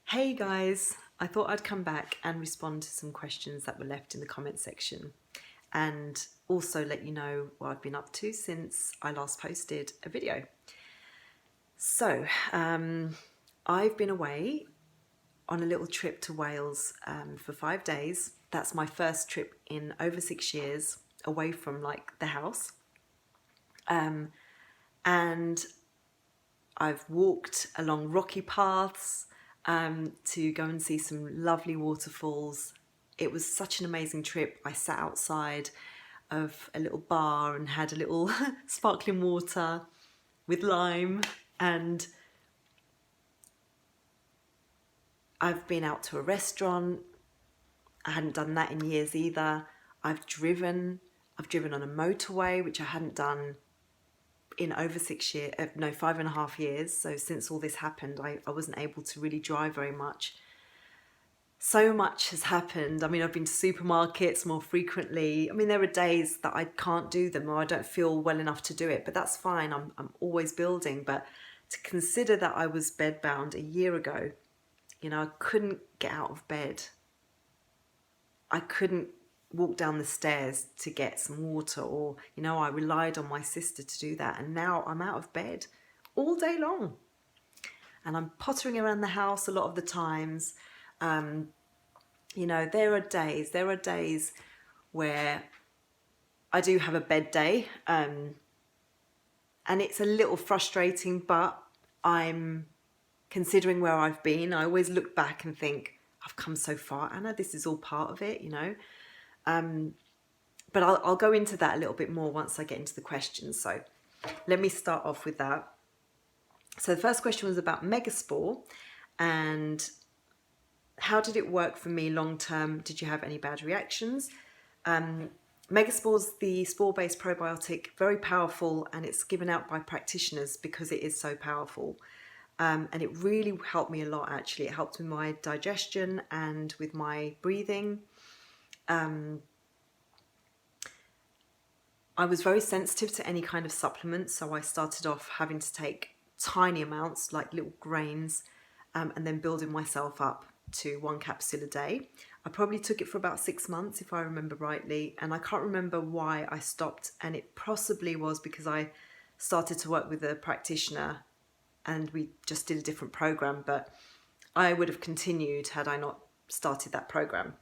Hey guys, I thought I'd come back and respond to some questions that were left in the comment section and also let you know what I've been up to since I last posted a video. So, I've been away on a little trip to Wales for 5 days. That's my first trip in over 6 years away from like the house. And I've walked along rocky paths to go and see some lovely waterfalls. It was such an amazing trip. I sat outside of a little bar and had a little sparkling water with lime, and I've been out to a restaurant. I hadn't done that in years either. I've driven on a motorway, which I hadn't done in over 6 years, no, 5.5 years. So since all this happened, I wasn't able to really drive very much. So much has happened. I mean, I've been to supermarkets more frequently. I mean, there are days that I can't do them or I don't feel well enough to do it, but that's fine. I'm always building. But to consider that I was bedbound a year ago, I couldn't get out of bed. I couldn't walk down the stairs to get some water, or I relied on my sister to do that, and now I'm out of bed all day long and I'm pottering around the house a lot of the times. There are days where I do have a bed day, and it's a little frustrating, but I'm considering where I've been. I always look back and think, I've come so far, Anna, this is all part of it, but I'll go into that a little bit more once I get into the questions. So let me start off with that. So the first question was about megaspore and how did it work for me long term? Did you have any bad reactions? Megaspore's the spore-based probiotic, very powerful, and it's given out by practitioners because it is so powerful. And it really helped me a lot, actually. It helped with my digestion and with my breathing. I was very sensitive to any kind of supplements, so I started off having to take tiny amounts, like little grains, and then building myself up to 1 capsule a day. I probably took it for about 6 months, if I remember rightly, and I can't remember why I stopped, and it possibly was because I started to work with a practitioner and we just did a different program, but I would have continued had I not started that program.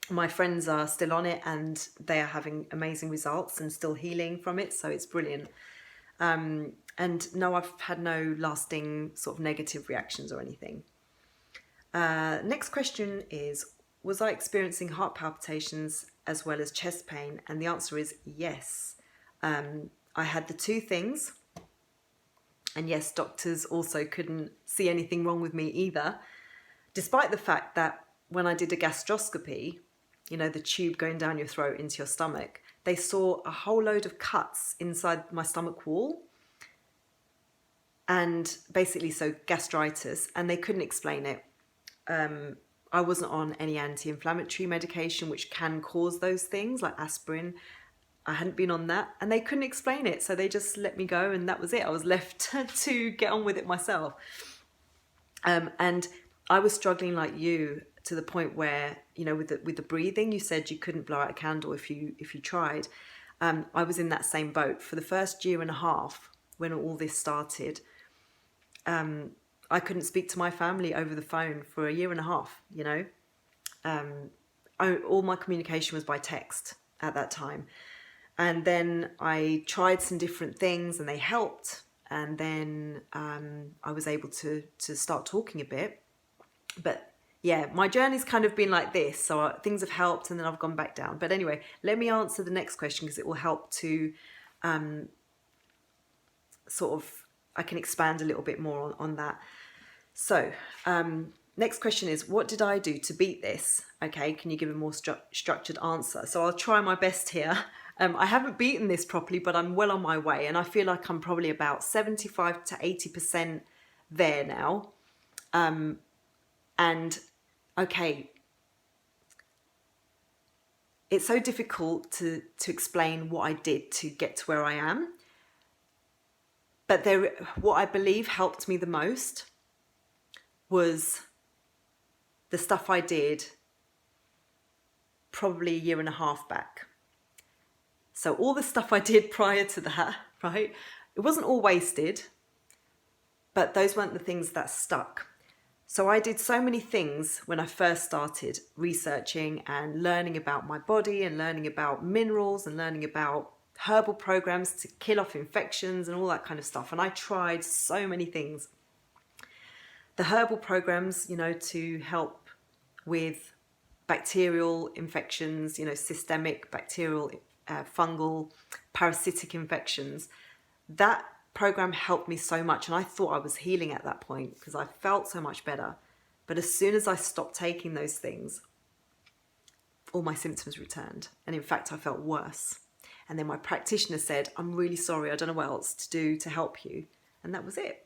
My friends are still on it and they are having amazing results and still healing from it, so it's brilliant. And no, I've had no lasting sort of negative reactions or anything. Next question is, was I experiencing heart palpitations as well as chest pain? And the answer is yes. I had the two things. And yes, doctors also couldn't see anything wrong with me either, despite the fact that when I did a gastroscopy, the tube going down your throat into your stomach, they saw a whole load of cuts inside my stomach wall, and basically so gastritis, and they couldn't explain it. I wasn't on any anti-inflammatory medication which can cause those things like aspirin. I hadn't been on that, and they couldn't explain it, so they just let me go, and that was it. I was left to get on with it myself. And I was struggling like you, to the point where, with the breathing, you said you couldn't blow out a candle if you tried. I was in that same boat for the first 1.5 years when all this started. I couldn't speak to my family over the phone for 1.5 years. All my communication was by text at that time. And then I tried some different things and they helped. And then I was able to start talking a bit. But yeah, my journey's kind of been like this. So things have helped and then I've gone back down. But anyway, let me answer the next question because it will help to I can expand a little bit more on that. So next question is, what did I do to beat this? Okay, can you give a more structured answer? So I'll try my best here. I haven't beaten this properly, but I'm well on my way. And I feel like I'm probably about 75 to 80% there now. And okay, it's so difficult to explain what I did to get to where I am. But what I believe helped me the most was the stuff I did probably a year and a half back. So all the stuff I did prior to that, right, it wasn't all wasted, but those weren't the things that stuck. So I did so many things when I first started researching and learning about my body and learning about minerals and learning about herbal programs to kill off infections and all that kind of stuff. And I tried so many things. The herbal programs, you know, to help with bacterial infections, you know, systemic, bacterial, fungal, parasitic infections, that program helped me so much, and I thought I was healing at that point because I felt so much better. But as soon as I stopped taking those things, all my symptoms returned, and in fact I felt worse. And then my practitioner said, I'm really sorry, I don't know what else to do to help you. And that was it.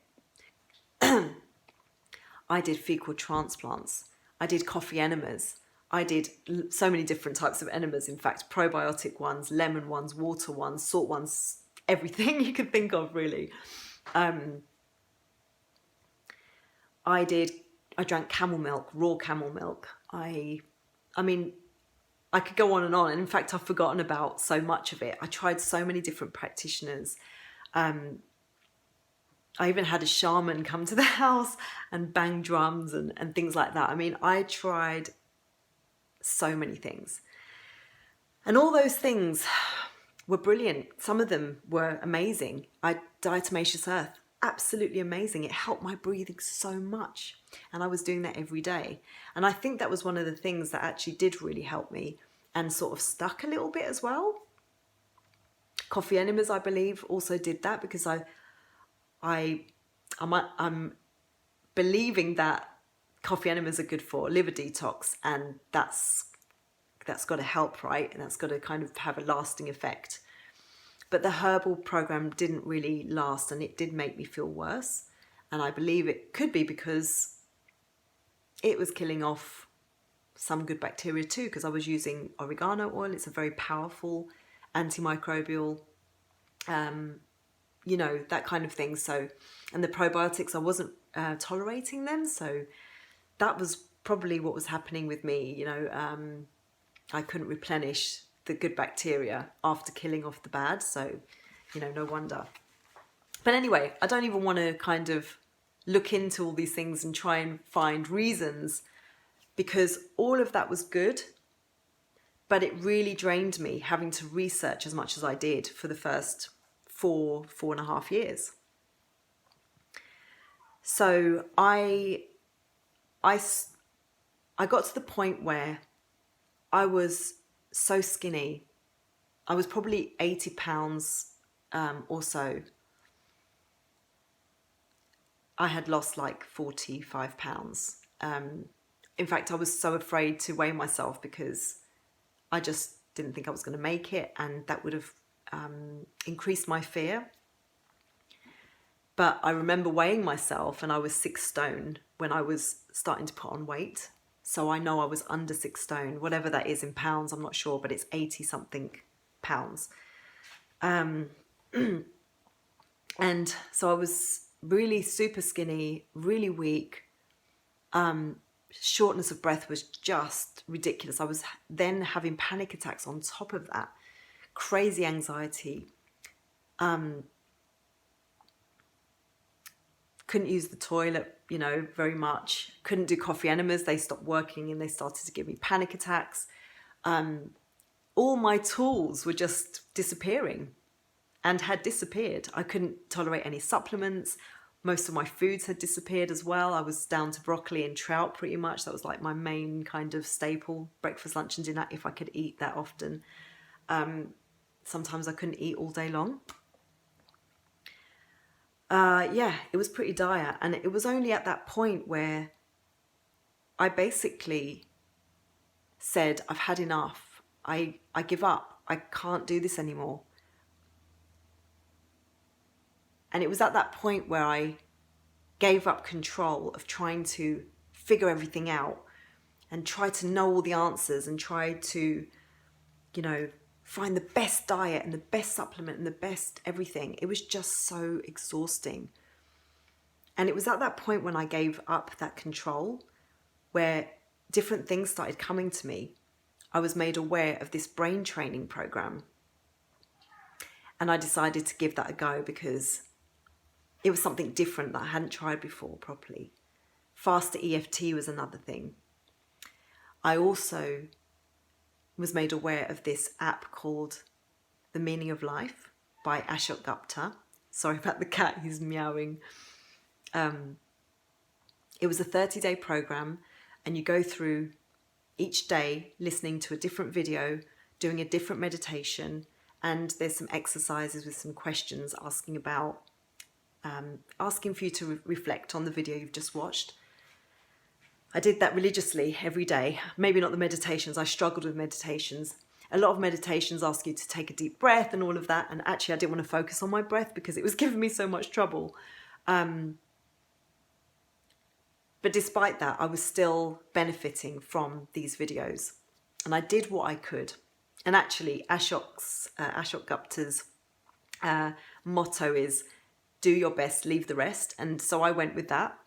I did fecal transplants, I did coffee enemas, I did so many different types of enemas, in fact, probiotic ones, lemon ones, water ones, salt ones, everything you could think of, really. I drank camel milk, raw camel milk. I mean, I could go on. And in fact, I've forgotten about so much of it. I tried so many different practitioners. I even had a shaman come to the house and bang drums and things like that. I mean, I tried so many things. And all those things were brilliant. Some of them were amazing. Diatomaceous earth, absolutely amazing. It helped my breathing so much. And I was doing that every day. And I think that was one of the things that actually did really help me and sort of stuck a little bit as well. Coffee enemas, I believe, also did that because I'm believing that coffee enemas are good for liver detox, and that's got to help, right? And that's got to kind of have a lasting effect. But the herbal program didn't really last, and it did make me feel worse. And I believe it could be because it was killing off some good bacteria too, because I was using oregano oil. It's a very powerful antimicrobial, you know, that kind of thing. So, and the probiotics, I wasn't tolerating them. So that was probably what was happening with me. You know, I couldn't replenish the good bacteria after killing off the bad. So, you know, no wonder. But anyway, I don't even want to kind of look into all these things and try and find reasons, because all of that was good, but it really drained me having to research as much as I did for the first 4.5 years. So I got to the point where I was so skinny. I was probably 80 pounds or so. I had lost like 45 pounds. In fact, I was so afraid to weigh myself because I just didn't think I was going to make it, and that would have increased my fear. But I remember weighing myself, and I was 6 stone when I was starting to put on weight. So I know I was under 6 stone, whatever that is in pounds, I'm not sure, but it's 80 something pounds. And so I was really super skinny, really weak. Shortness of breath was just ridiculous. I was then having panic attacks on top of that. Crazy anxiety. Couldn't use the toilet, you know, very much. Couldn't do coffee enemas. They stopped working and they started to give me panic attacks. All my tools were just disappearing and had disappeared. I couldn't tolerate any supplements. Most of my foods had disappeared as well. I was down to broccoli and trout pretty much. That was like my main kind of staple, breakfast, lunch and dinner, if I could eat that often. Sometimes I couldn't eat all day long. Yeah, it was pretty dire. And it was only at that point where I basically said, I've had enough. I give up. I can't do this anymore. And it was at that point where I gave up control of trying to figure everything out and try to know all the answers and try to, you know, find the best diet and the best supplement and the best everything. It was just so exhausting. And it was at that point when I gave up that control where different things started coming to me, I was made aware of this brain training program. And I decided to give that a go because it was something different that I hadn't tried before properly. Faster EFT was another thing. I also was made aware of this app called The Meaning of Life by Ashok Gupta. Sorry about the cat, he's meowing. It was a 30-day program, and you go through each day listening to a different video, doing a different meditation, and there's some exercises with some questions asking for you to reflect on the video you've just watched. I did that religiously every day. Maybe not the meditations. I struggled with meditations. A lot of meditations ask you to take a deep breath and all of that. And actually, I didn't want to focus on my breath because it was giving me so much trouble. But despite that, I was still benefiting from these videos. And I did what I could. And actually, Ashok Gupta's motto is, do your best, leave the rest. And so I went with that.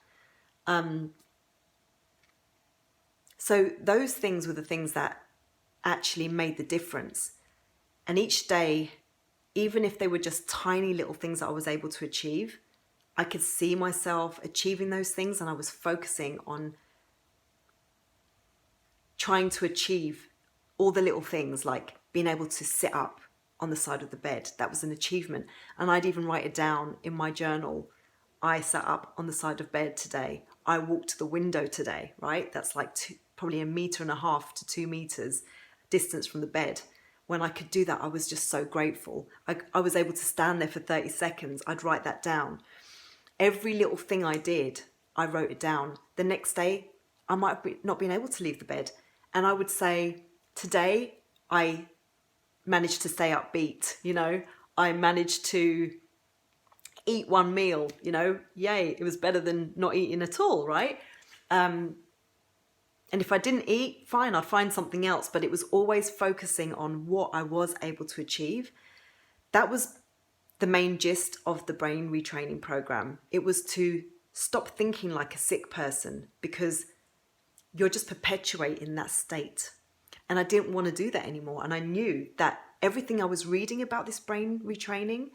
So those things were the things that actually made the difference. And each day, even if they were just tiny little things that I was able to achieve, I could see myself achieving those things, and I was focusing on trying to achieve all the little things, like being able to sit up on the side of the bed. That was an achievement. And I'd even write it down in my journal. I sat up on the side of bed today. I walked to the window today, right? That's like probably 1.5 meters to 2 meters distance from the bed. When I could do that, I was just so grateful. I was able to stand there for 30 seconds. I'd write that down. Every little thing I did, I wrote it down. The next day, I might have not been able to leave the bed. And I would say, today, I managed to stay upbeat, I managed to eat one meal, yay, it was better than not eating at all, right? And if I didn't eat, fine, I'd find something else, but it was always focusing on what I was able to achieve. That was the main gist of the brain retraining program. It was to stop thinking like a sick person, because you're just perpetuating that state. And I didn't want to do that anymore. And I knew that everything I was reading about this brain retraining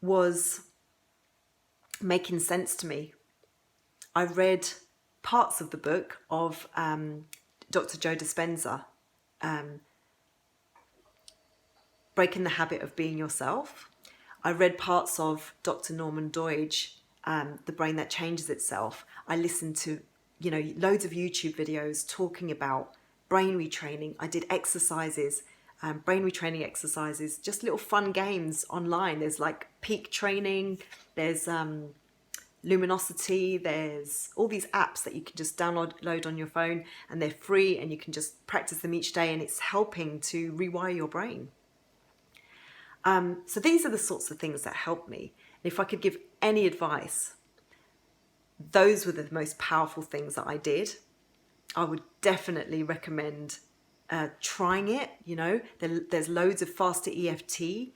was making sense to me. I read parts of the book of Dr. Joe Dispenza, Breaking the Habit of Being Yourself. I read parts of Dr. Norman Doidge, The Brain That Changes Itself. I listened to, loads of YouTube videos talking about brain retraining. I did exercises, brain retraining exercises, just little fun games online. There's like peak training, there's Luminosity, there's all these apps that you can just download on your phone, and they're free, and you can just practice them each day, and it's helping to rewire your brain. So these are the sorts of things that help me. And if I could give any advice, those were the most powerful things that I did. I would definitely recommend trying it. There's loads of faster EFT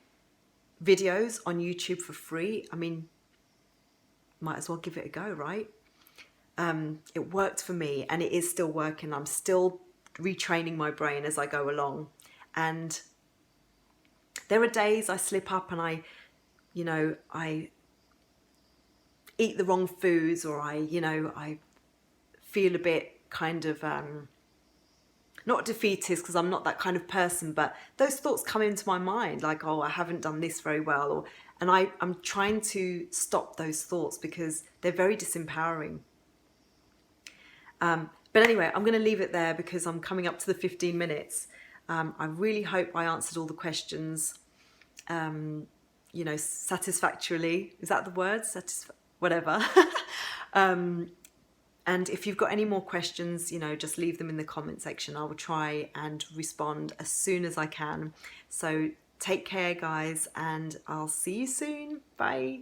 videos on YouTube for free. I mean, might as well give it a go, right? It worked for me, and it is still working. I'm still retraining my brain as I go along. And there are days I slip up and I eat the wrong foods, or I feel a bit kind of, not defeatist, because I'm not that kind of person, but those thoughts come into my mind, like, oh, I haven't done this very well, and I'm trying to stop those thoughts because they're very disempowering. But anyway, I'm going to leave it there because I'm coming up to the 15 minutes. I really hope I answered all the questions, satisfactorily. Is that the word? Whatever. And if you've got any more questions, just leave them in the comment section. I will try and respond as soon as I can. So take care, guys, and I'll see you soon. Bye.